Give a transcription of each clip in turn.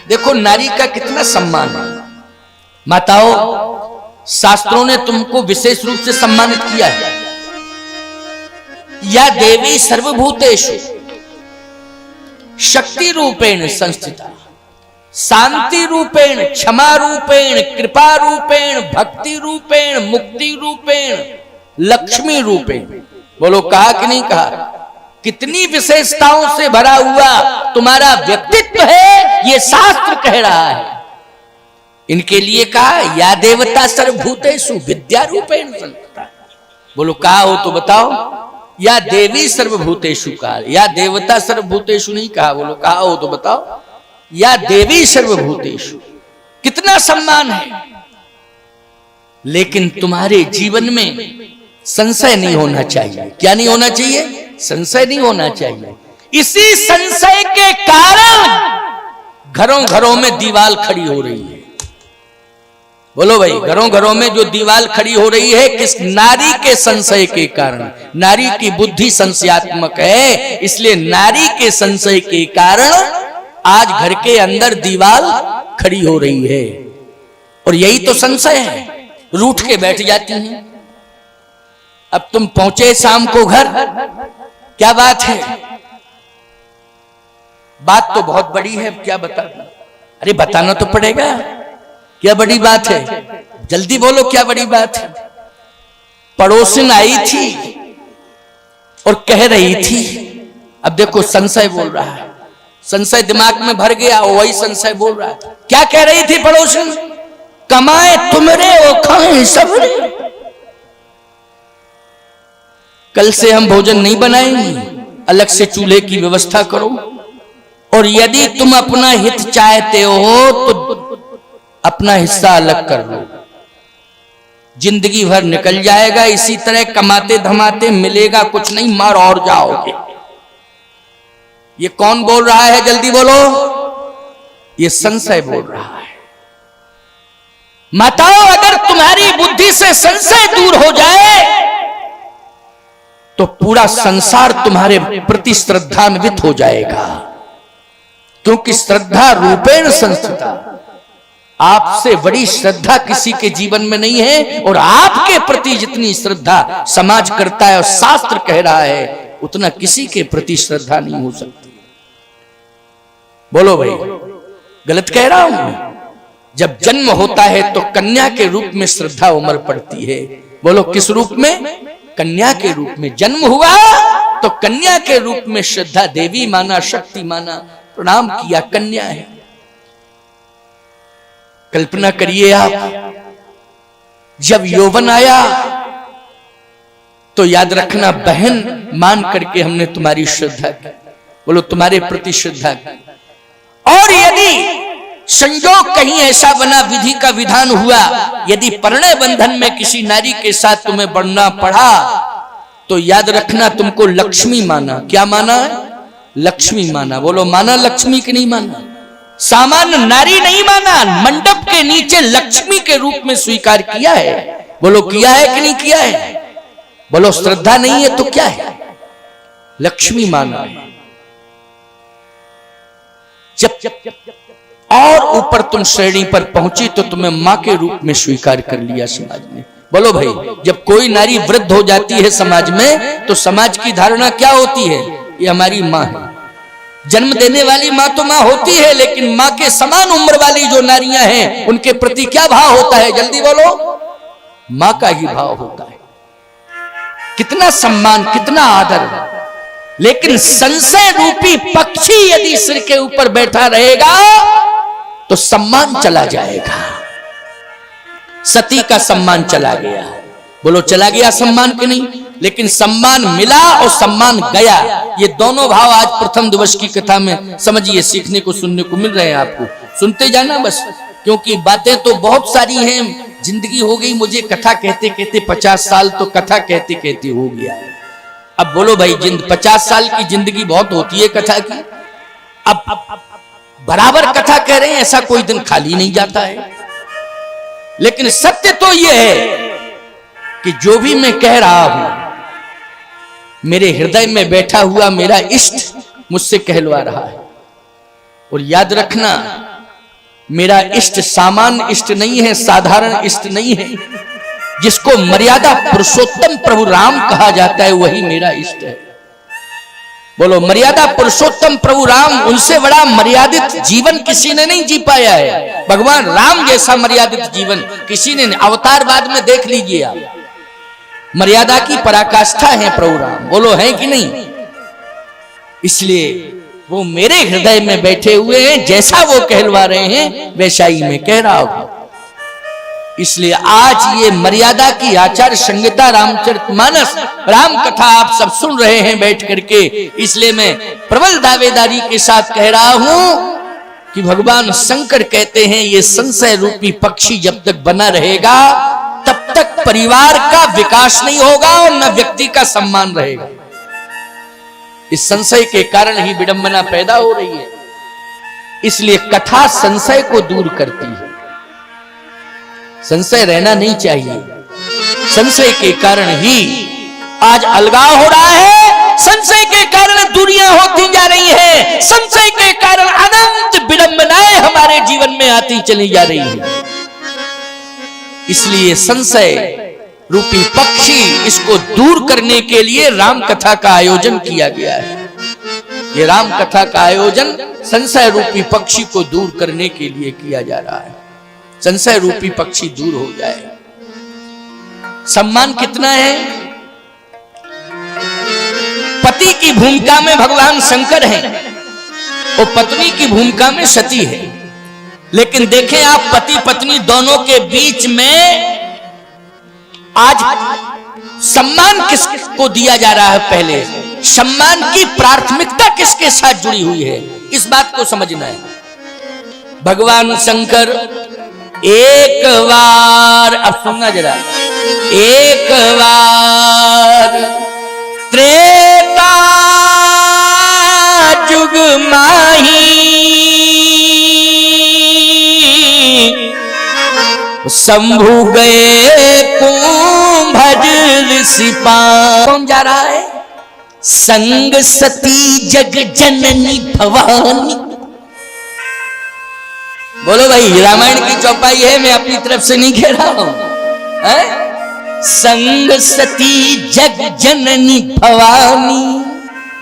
देखो नारी का कितना सम्मान है। माताओं, शास्त्रों ने तुमको विशेष रूप से सम्मानित किया है। या देवी सर्वभूतेषु शक्ति रूपेण संस्थिता, शांति रूपेण, क्षमा रूपेण, कृपा रूपेण, भक्ति रूपेण, मुक्ति रूपेण, लक्ष्मी रूपेण। बोलो कहा कि नहीं कहा? कितनी विशेषताओं से भरा हुआ तुम्हारा व्यक्तित्व है, ये शास्त्र कह रहा है। इनके लिए कहा या देवता सर्वभूतेषु विद्या रूपेण संस्थिता। बोलो कहा हो तो बताओ। या देवी सर्वभूतेषु कहा, या देवता सर्वभूतेषु नहीं कहा। बोलो कहा हो तो बताओ। या देवी सर्वभूतेषु, कितना सम्मान है। लेकिन तुम्हारे जीवन में संशय नहीं होना चाहिए। क्या नहीं होना चाहिए? संशय नहीं होना चाहिए। इसी संशय के कारण घरों घरों में दीवार खड़ी हो रही है। बोलो भाई, घरों घरों में जो दीवार खड़ी हो रही है, किस? नारी के संशय के कारण। नारी की बुद्धि संशयात्मक है, इसलिए नारी के संशय के कारण आज घर के अंदर दीवार खड़ी हो रही है। और यही तो संशय है, रूठ के बैठ जाती हैं। अब तुम पहुंचे शाम को घर, क्या बात है? बात तो बहुत बड़ी है, क्या बता? अरे बताना तो पड़ेगा, क्या बड़ी बात है? जल्दी बोलो, क्या बड़ी बात है? पड़ोसिन आई थी और कह रही थी। अब देखो संशय बोल रहा है, संशय दिमाग में भर गया, वही संशय बोल रहा है। क्या कह रही थी पड़ोसिन? कमाए तुमरे और खाए सबरे। कल से हम भोजन नहीं बनाएंगे, अलग से चूल्हे की व्यवस्था करो। और यदि तुम अपना हित चाहते हो तो अपना हिस्सा अलग कर लो। जिंदगी भर निकल जाएगा इसी तरह कमाते धमाते, मिलेगा कुछ नहीं, मार और जाओगे। ये कौन बोल रहा है? जल्दी बोलो। ये संशय बोल रहा है। माताओं, अगर तुम्हारी बुद्धि से संशय दूर हो जाए तो पूरा संसार तुम्हारे प्रति श्रद्धान्वित हो जाएगा। क्योंकि श्रद्धा रूपेण संस्थिता, आपसे बड़ी श्रद्धा किसी के जीवन में नहीं है। और आपके प्रति जितनी श्रद्धा समाज करता है और शास्त्र कह रहा है, उतना किसी के प्रति श्रद्धा नहीं हो सकती। बोलो भाई, गलत कह रहा हूं? जब जन्म होता है तो कन्या के रूप में श्रद्धा उमड़ पड़ती है। बोलो किस रूप में? कन्या के रूप में। जन्म हुआ तो कन्या के रूप में श्रद्धा, देवी माना, शक्ति माना, प्रणाम किया, कन्या है। कल्पना करिए आप, जब यौवन आया तो याद रखना बहन मान करके हमने तुम्हारी श्रद्धा की। बोलो तुम्हारे प्रति श्रद्धा की। और यदि संयोग कहीं ऐसा बना, विधि का विधान हुआ, यदि परिणय बंधन में किसी नारी के साथ तुम्हें बढ़ना पड़ा तो याद रखना तुमको लक्ष्मी माना। क्या माना? लक्ष्मी माना। बोलो माना लक्ष्मी की नहीं माना? सामान्य नारी नहीं माना, मंडप के नीचे लक्ष्मी के रूप में स्वीकार किया है। बोलो किया है कि नहीं किया है? बोलो श्रद्धा नहीं है तो क्या है? लक्ष्मी माना है। जब और ऊपर तुम श्रेणी पर पहुंची तो तुम्हें मां के रूप में स्वीकार कर लिया समाज ने। बोलो भाई, जब कोई नारी वृद्ध हो जाती है समाज में तो समाज की धारणा क्या होती है? ये हमारी मां है। जन्म देने वाली मां तो मां होती है, लेकिन मां के समान उम्र वाली जो नारियां हैं उनके प्रति क्या भाव होता है? जल्दी बोलो। मां का ही भाव होता है। कितना सम्मान, कितना आदर। लेकिन संशय रूपी पक्षी यदि सिर के ऊपर बैठा रहेगा तो सम्मान चला जाएगा। सती का सम्मान चला गया। बोलो चला गया सम्मान कि नहीं? लेकिन सम्मान मिला और सम्मान गया, ये दोनों भाव आज प्रथम दिवस की कथा में समझिए, सीखने को, सुनने को मिल रहे हैं आपको। सुनते जाना बस, क्योंकि बातें तो बहुत सारी हैं। जिंदगी हो गई मुझे कथा कहते कहते 50 साल तो कथा कहते कहते हो गया है। अब बोलो भाई, 50 साल की जिंदगी बहुत होती है कथा की। अब बराबर कथा कह रहे हैं, ऐसा कोई दिन खाली नहीं जाता है। लेकिन सत्य तो यह है कि जो भी मैं कह रहा हूं, मेरे हृदय में बैठा हुआ मेरा इष्ट मुझसे कहलवा रहा है। और याद रखना, मेरा इष्ट सामान्य इष्ट नहीं है, साधारण इष्ट नहीं है। जिसको मर्यादा पुरुषोत्तम प्रभु राम कहा जाता है वही मेरा इष्ट है। बोलो, मर्यादा पुरुषोत्तम प्रभु राम, उनसे बड़ा मर्यादित जीवन किसी ने नहीं जी पाया है। भगवान राम जैसा मर्यादित जीवन किसी ने नहीं। अवतारवाद में देख लीजिए आप, मर्यादा की पराकाष्ठा है प्रभु राम। बोलो, है कि नहीं? इसलिए वो मेरे हृदय में बैठे हुए हैं, जैसा वो कहलवा रहे हैं वैसा ही मैं कह रहा हूं। इसलिए आज ये मर्यादा की आचार संहिता रामचरितमानस राम कथा आप सब सुन रहे हैं बैठ करके। इसलिए मैं प्रबल दावेदारी के साथ कह रहा हूं कि भगवान शंकर कहते हैं ये संशय रूपी पक्षी जब तक बना रहेगा तब तक परिवार का विकास नहीं होगा और न व्यक्ति का सम्मान रहेगा। इस संशय के कारण ही विडंबना पैदा हो रही है। इसलिए कथा संशय को दूर करती है। संशय रहना नहीं चाहिए। संशय के कारण ही आज अलगाव हो रहा है, संशय के कारण दूरियां होती जा रही है, संशय के कारण अनंत विडंबनाएं हमारे जीवन में आती चली जा रही है। इसलिए संशय रूपी पक्षी, इसको दूर करने के लिए राम कथा का आयोजन किया गया है। ये राम कथा का आयोजन संशय रूपी पक्षी को दूर करने के लिए किया जा रहा है। संशय रूपी पक्षी दूर हो जाए। सम्मान कितना है? पति की भूमिका में भगवान शंकर हैं और पत्नी की भूमिका में सती है। लेकिन देखें आप, पति पत्नी दोनों के बीच में आज सम्मान किसको दिया जा रहा है? पहले सम्मान की प्राथमिकता किसके साथ जुड़ी हुई है, इस बात को समझना है। भगवान शंकर एक बार, अब सुनना जरा, एक बार त्रेता जुग माही शंभु गए कुंभज ऋषिपा। कौन जा रहा है? संग सती जग जननी भवानी। बोलो भाई, रामायण की चौपाई है, मैं अपनी तरफ से नहीं कह रहा हूं। संग सती जग जननी भवानी,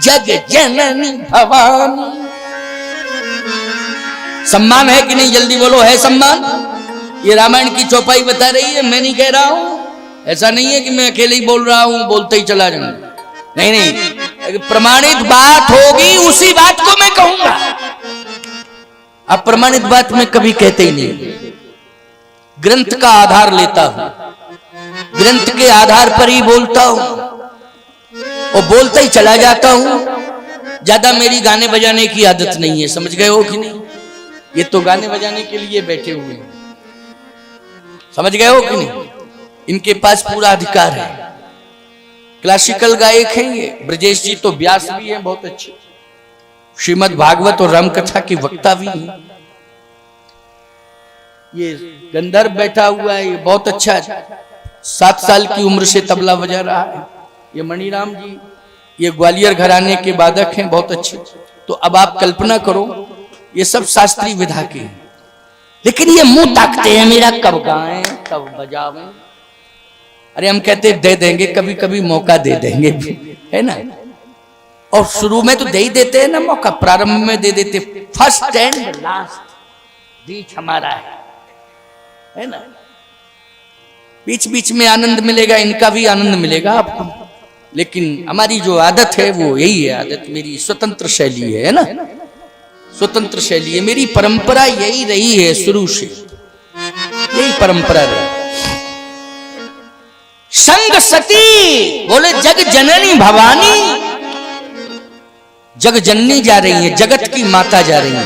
जग जननी भवानी। सम्मान है कि नहीं? जल्दी बोलो, है सम्मान? ये रामायण की चौपाई बता रही है, मैं नहीं कह रहा हूं। ऐसा नहीं है कि मैं अकेले ही बोल रहा हूं, बोलते ही चला जाऊं। नहीं नहीं, प्रमाणित बात होगी उसी बात को मैं कहूंगा। अप्रमाणित बात में कभी कहते ही नहीं। ग्रंथ का आधार लेता हूं, ग्रंथ के आधार पर ही बोलता हूं और बोलता ही चला जाता हूं। ज्यादा मेरी गाने बजाने की आदत नहीं है, समझ गए हो कि नहीं? ये तो गाने बजाने के लिए बैठे हुए हैं, समझ गए हो कि नहीं? इनके पास पूरा अधिकार है। क्लासिकल गायक हैं ये। ब्रजेश जी तो व्यास भी हैं, बहुत अच्छे, श्रीमद् भागवत और रामकथा की वक्ता भी है। ये गंधर्व बैठा हुआ है, ये बहुत अच्छा है, 7 साल की उम्र से तबला बजा रहा है। ये मणिराम जी, ये ग्वालियर घराने के वादक हैं, बहुत अच्छे। तो अब आप कल्पना करो, ये सब शास्त्रीय विधा के हैं, लेकिन ये मुंह ताकते हैं मेरा कब गाएं कब बजावें। अरे हम कहते दे देंगे, कभी कभी मौका दे देंगे, है ना? और शुरू में तो दे ही देते हैं ना मौका, प्रारंभ में दे देते। फर्स्ट एंड लास्ट बीच हमारा है ना? बीच बीच में आनंद मिलेगा, इनका भी आनंद मिलेगा आपको। लेकिन हमारी जो आदत है वो यही है, आदत मेरी स्वतंत्र शैली है ना? स्वतंत्र शैली है, मेरी परंपरा यही रही है शुरू से, यही परंपरा रही। संग सती, बोले जग जननी भवानी। जग जननी जा रही है, जगत की माता जा रही है।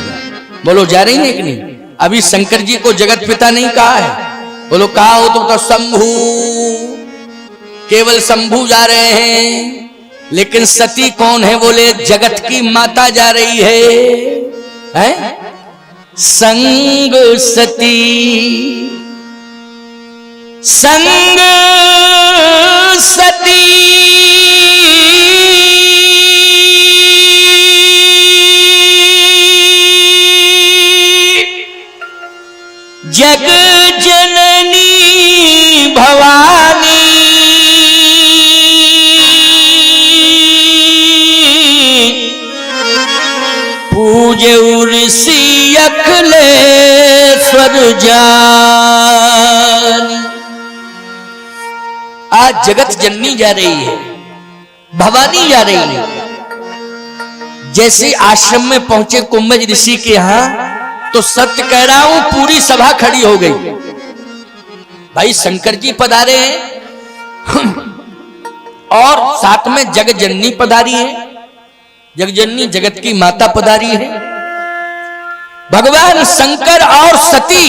बोलो, जा रही है कि नहीं? अभी शंकर जी को जगत पिता नहीं कहा है। बोलो, कहा हो तो शंभु, केवल शंभु जा रहे हैं। लेकिन सती कौन है? बोले जगत की माता जा रही है। संग सती, संग सती जग जननी भवानी पूजे ऋषि अखिलेश्वर जानी। आज जगत जननी जा रही है, भवानी जा रही है। जैसे आश्रम में पहुंचे कुंभज ऋषि के यहां तो सत्य कह रहा हूं पूरी सभा खड़ी हो गई। भाई शंकर जी पधारे हैं और साथ में जग जननी पधारी है, जगजननी जगत की माता पधारी है। भगवान शंकर और सती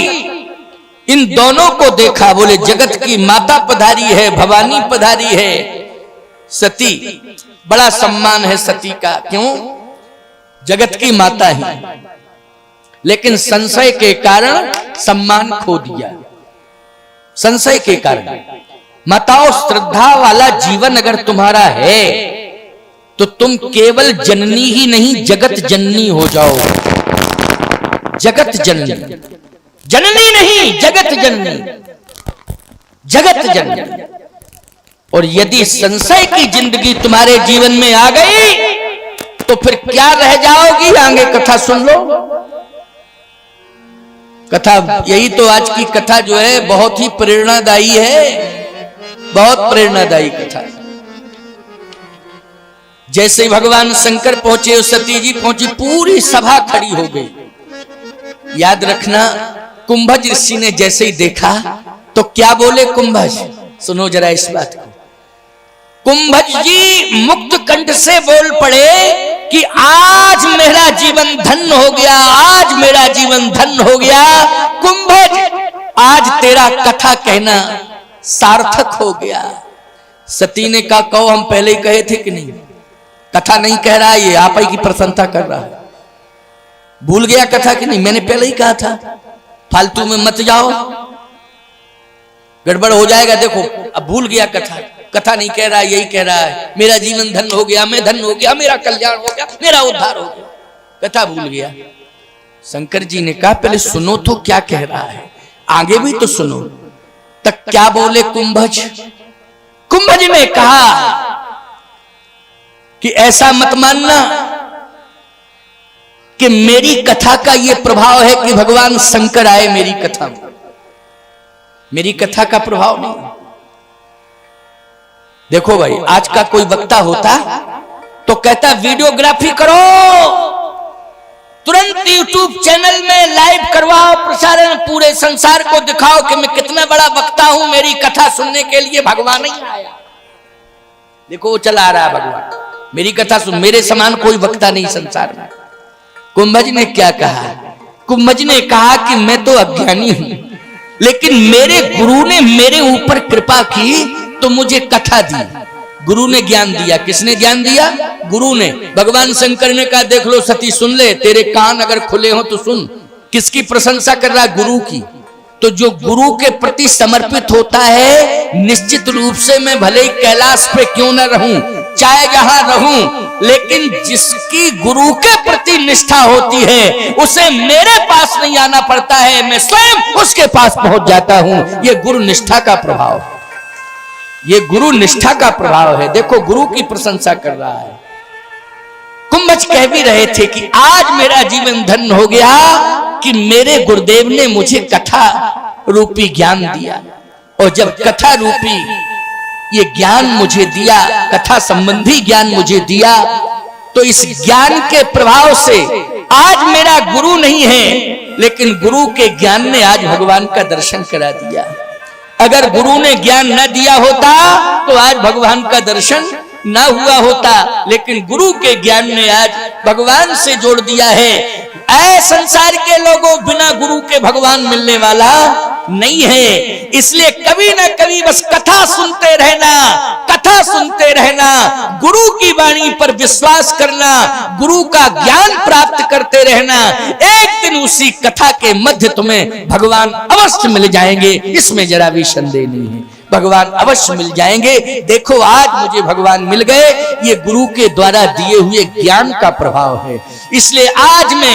इन दोनों को देखा, बोले जगत की माता पधारी है, भवानी पधारी है, सती। बड़ा सम्मान है सती का, क्यों? जगत की माता ही, लेकिन संशय के कारण सम्मान खो दिया। संशय के कारण माताओं, श्रद्धा वाला जीवन अगर तुम्हारा है तो तुम केवल जननी ही नहीं जगत जननी हो जाओ। जगत जननी, जननी नहीं जगत जननी, जगत जननी। और यदि संशय की जिंदगी तुम्हारे जीवन में आ गई तो फिर क्या रह जाओगी? आगे कथा सुन लो। कथा यही तो आज की कथा जो है बहुत ही प्रेरणादायी है, बहुत प्रेरणादायी कथा। जैसे ही भगवान शंकर पहुंचे, सती जी पहुंची, पूरी सभा खड़ी हो गई। याद रखना, कुंभज ऋषि ने जैसे ही देखा तो क्या बोले कुंभज? सुनो जरा इस बात को। कुंभज जी मुक्त कंठ से बोल पड़े कि आज मेरा जीवन धन्य हो गया, आज मेरा जीवन धन्य हो गया। कुंभज, आज तेरा कथा कहना सार्थक हो गया। सती ने कहा, कहो हम पहले ही कहे थे कि नहीं? कथा नहीं कह रहा, ये आप ही की प्रशंसा कर रहा है। भूल गया कथा कि नहीं? मैंने पहले ही कहा था, फालतू में मत जाओ, गड़बड़ हो जाएगा। देखो अब भूल गया कथा, कथा नहीं कह रहा, यही कह रहा है मेरा जीवन धन्य हो गया, मैं धन्य हो गया, मेरा कल्याण हो गया, मेरा उद्धार हो गया। कथा भूल गया। शंकर जी ने कहा पहले सुनो तो क्या कह रहा है, आगे भी तो सुनो। तक क्या बोले कुंभज? कुंभज ने कहा कि ऐसा मत मानना कि मेरी कथा का यह प्रभाव है कि भगवान शंकर आए मेरी कथा में। मेरी कथा का प्रभाव नहीं। देखो भाई, आज का कोई वक्ता होता तो कहता वीडियोग्राफी करो, तुरंत यूट्यूब चैनल में लाइव करवाओ, प्रसारण, पूरे संसार को दिखाओ कि मैं कितना बड़ा वक्ता हूं, मेरी कथा सुनने के लिए भगवान ही आया। देखो वो चला आ रहा है भगवान, मेरी कथा सुन। मेरे समान कोई वक्ता नहीं संसार में। कुंभज ने क्या कहा? कुंभज ने कहा कि मैं तो अज्ञानी हूं, लेकिन मेरे गुरु ने मेरे ऊपर कृपा की तो मुझे कथा दी। गुरु ने ज्ञान दिया। किसने ज्ञान दिया? गुरु ने। भगवान शंकर ने कहा देख लो सती, सुन ले, तेरे कान अगर खुले हो तो सुन। किसकी प्रशंसा कर रहा है? गुरु की। तो जो गुरु के प्रति समर्पित होता है, निश्चित रूप से मैं भले ही कैलाश पे क्यों न रहूं, चाहे जहां रहूं, लेकिन जिसकी गुरु के प्रति निष्ठा होती है उसे मेरे पास नहीं आना पड़ता है, मैं स्वयं उसके पास पहुंच जाता हूं। ये गुरु निष्ठा का प्रभाव, ये गुरु निष्ठा का प्रभाव है। देखो गुरु की प्रशंसा कर रहा है। कुंभज कह भी रहे थे कि आज मेरा जीवन धन्य हो गया कि मेरे गुरुदेव ने मुझे कथा रूपी ज्ञान दिया। और जब कथा रूपी ये ज्ञान मुझे दिया, कथा संबंधी ज्ञान मुझे दिया, तो इस ज्ञान के प्रभाव से आज मेरा गुरु नहीं है, लेकिन गुरु के ज्ञान ने आज भगवान का दर्शन करा दिया। अगर गुरु ने ज्ञान न दिया होता तो आज भगवान का दर्शन न हुआ होता, लेकिन गुरु के ज्ञान ने आज भगवान से जोड़ दिया है। ऐ संसार के लोगों, बिना गुरु के भगवान मिलने वाला नहीं है। इसलिए कभी ना कभी बस कथा सुनते रहना, कथा सुनते रहना, गुरु की वाणी पर विश्वास करना, गुरु का ज्ञान प्राप्त करते रहना। एक दिन उसी कथा के मध्य तुम्हें भगवान अवश्य मिल जाएंगे, इसमें जरा भी संदेह नहीं है। भगवान अवश्य मिल जाएंगे। देखो आज मुझे भगवान मिल गए, ये गुरु के द्वारा दिए हुए ज्ञान का प्रभाव है। इसलिए आज मैं